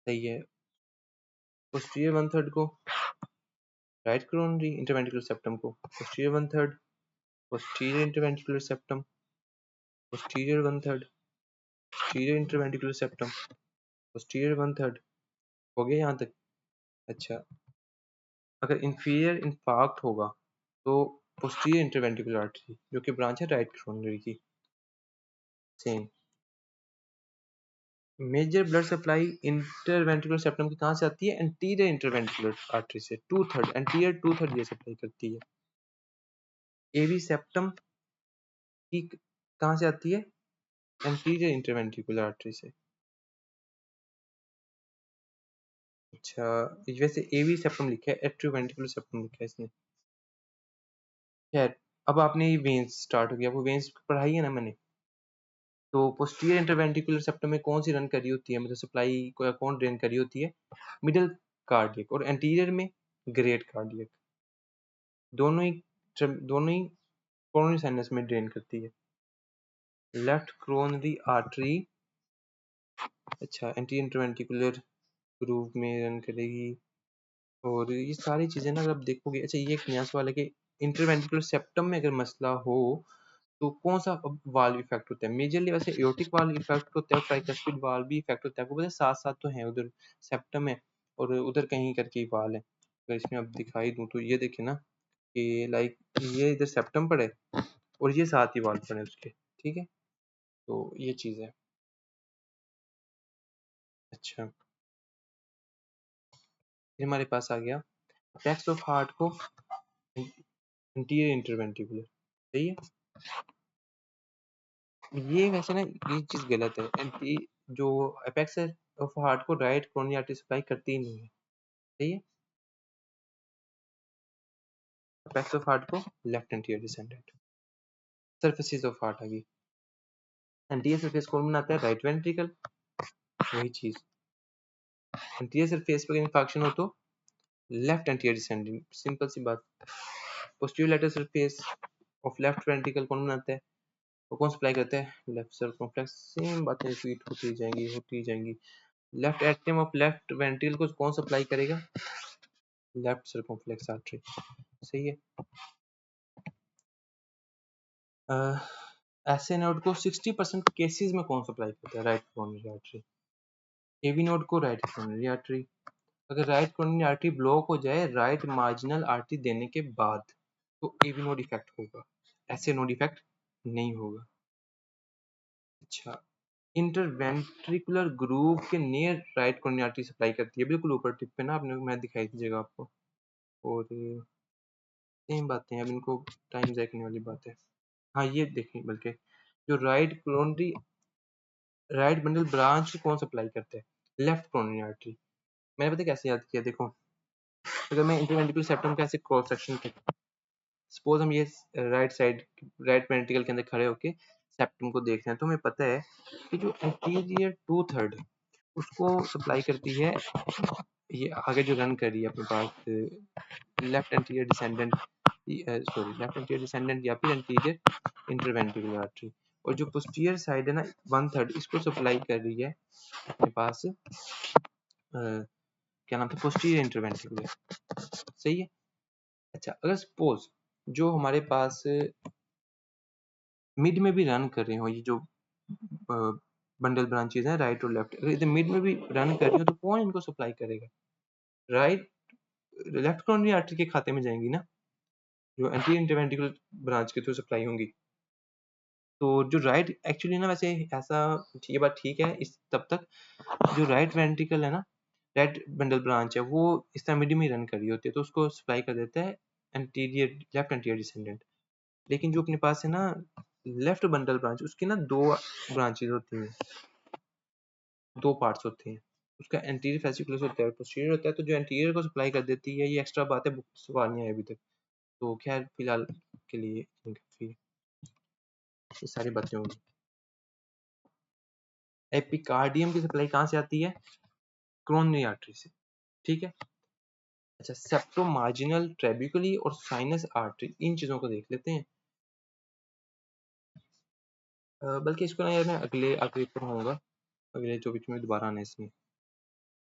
सही है। पोस्टीरियर 1/3 को राइट कोरोनरी इंटरवेंट्रिकुलर सेप्टम को posterior 1/3, posterior interventricular septum, posterior 1/3, posterior interventricular septum, posterior 1/3। हो गया यहाँ तक? अच्छा, अगर इंफीरियर इंफार्क्ट होगा तो पोस्टीरियर इंटरवेंट्रिकुलर आर्टरी जो कि ब्रांच है राइट कोरोनरी की, same. Major blood supply interventricular septum की कहाँ से आती है? एंटीरियर इंटरवेंट्रिकुलर आर्टरी से, 2/3 एंटीरियर 2/3 ये सप्लाई करती है। एवी सेप्टम की कहाँ से आती है? एंटीरियर इंटरवेंट्रिकुलर आर्टरी से। अच्छा, वैसे एवी सेप्टम लिखा है, एट्रियोवेंट्रिकुलर सेप्टम लिखा है इसने। खैर, अब आपने ये वेन्स स्टार्ट हो गया, वो वेन्स पढ़ाई है ना मैंने। तो पोस्टीरियर इंटरवेंट्रिकुलर सेप्टम में कौन सी रन करी होती है, मतलब सप्लाई को कौन ड्रेन करी होती है? Middle cardiac. और एंटीरियर में ग्रेट कार्डियक। दोनों ही कोरोनरी साइनस में ड्रेन करती है। लेफ्ट कोरोनरी आर्टरी, अच्छा, एंटीरियर इंटरवेंट्रिकुलर ग्रूव में रन करेगी। और ये सारी चीजें ना अगर आप देखोगे, अच्छा ये एक नया सवाल है कि इंटरवेंट्रिकुलर सेप्टम में अगर मसला हो तो कौन सा वाल्व इफेक्ट होता है? मेजरली वैसे एओर्टिक वाल्व इफेक्ट होता है, ट्राइकस्पिड वाल्व भी इफेक्ट होता है। आपको पता है साथ साथ तो है, उधर सेप्टम है और उधर कहीं करके वाल्व है। तो इसमें अब दिखाई दूं तो ये देखिए ना कि लाइक ये इधर सेप्टम पड़े और ये साथ ही वाल्व पड़े उसके, ठीक है। तो ये चीज है। अच्छा, फिर हमारे पास आ गया अपेक्स ऑफ हार्ट को इंटीरियर इंटरवेंट्रिकुलर, सही है। ये वैसे ना ये चीज गलत है, एंटी जो अपेक्स ऑफ हार्ट को राइट कोरोनरी आर्टरी सप्लाई करती ही नहीं है, सही है। अपेक्स ऑफ हार्ट को left anterior descendant. Surfaces of heart आ गई। एंटीरियर सरफेस कौन बनाता है? Right ventricle. वही चीज, एंटीरियर सरफेस पर इंफाक्शन हो तो लेफ्ट एंटीरियर डिसेंडेंट, सिंपल सी बात। Posterior lateral surface of left ventricle कौन बनाता है? वो कौन सप्लाई करता है? Left circumflex. सेम बातें रिपीट होती जाएंगी। Left atrium of left ventricle को कौन सप्लाई करेगा? लेफ्ट सर्कमफ्लेक्स आर्टरी, सही है। ऐसे नोड को 60% केसेस में कौन सप्लाई करता है? Right coronary artery. AV node को राइट कोरोनरी आर्टरी। अगर राइट कोरोनरी आर्टरी ब्लॉक हो जाए राइट मार्जिनल आर्टरी देने के बाद तो एवी नोड इफेक्ट होगा, ऐसे नोड इफेक्ट नहीं होगा। अच्छा, इंटरवेंट्रिकुलर ग्रूव के near right coronary artery supply करती है, बिल्कुल ऊपर टिप पे ना, आपने मैं दिखाई दीजिएगा आपको। और सेम बातें हैं, अब इनको टाइम ज़ाया करने वाली बात है। हाँ, ये देखें, बल्कि जो right coronary right bundle branch कौन सप्लाई करता है? Left coronary artery. मैंने पता कैसे याद किया, देखो अगर मैं इंटरवेंट्रिकुलर सेप्टम का ऐसे क्रॉस सेक्शन के, सपोज हम ये राइट साइड राइट वेंट्रिकल के अंदर खड़े होके सेप्टम को देख रहे हैं, तो हमें पता है कि जो एंटीरियर 2/3 उसको सप्लाई करती है, ये आगे जो रन कर रही है अपने पास left anterior descendant, sorry left anterior descendant या फिर एंटीरियर इंटरवेंट्रिकुलर आर्टरी। और जो पोस्टीरियर साइड है ना 1/3 इसको सप्लाई कर रही है अपने पास क्या नाम था? पोस्टीरियर इंटरवेंट्रिकुलर, सही है। अच्छा, अगर सपोज जो हमारे पास मिड में भी रन कर रहे हो, ये जो बंडल ब्रांचेस हैं राइट और लेफ्ट, अगर इधर मिड में भी रन कर रही हो तो कौन इनको सप्लाई करेगा? राइट लेफ्ट कोरोनरी आर्टरी के खाते में जाएंगी ना, जो एंटीरियर इंटरवेंट्रिकुलर ब्रांच के थ्रू सप्लाई होंगी। तो जो राइट एक्चुअली ना, वैसे ऐसा ये बात ठीक है इस तब तक जो राइट वेंट्रिकल है ना, राइट बंडल ब्रांच है, वो इस तरह मिड में रन कर रही होती है तो उसको सप्लाई कर देता है एंटीरियर लेफ्ट एंटीरियर डिसेंडेंट। लेकिन जो अपने पास है ना लेफ्ट बंडल ब्रांच, उसकी ना दो ब्रांचेज होती हैं, दो पार्ट्स होते हैं। उसका एंटीरियर फेसिकुलस होता है और पोस्टीरियर होता है। तो जो एंटीरियर को सप्लाई कर देती है, ये एक्स्ट्रा बात है, बुक सवाल नहीं है अभी तक। तो खैर फिलहाल के लिए काफी ये सारी बातें होंगी। एपिकार्डियम की सप्लाई कहाँ से आती है? कोरोनरी आर्टरी से, ठीक है। अच्छा, सेप्टो मार्जिनल ट्रेबिकुली और साइनस आर्टरी, इन चीजों को देख लेते हैं। बल्कि इसको ना यार मैं अगले आखिरी पढ़ाऊंगा, अगले 24 में दोबारा आना इसमें।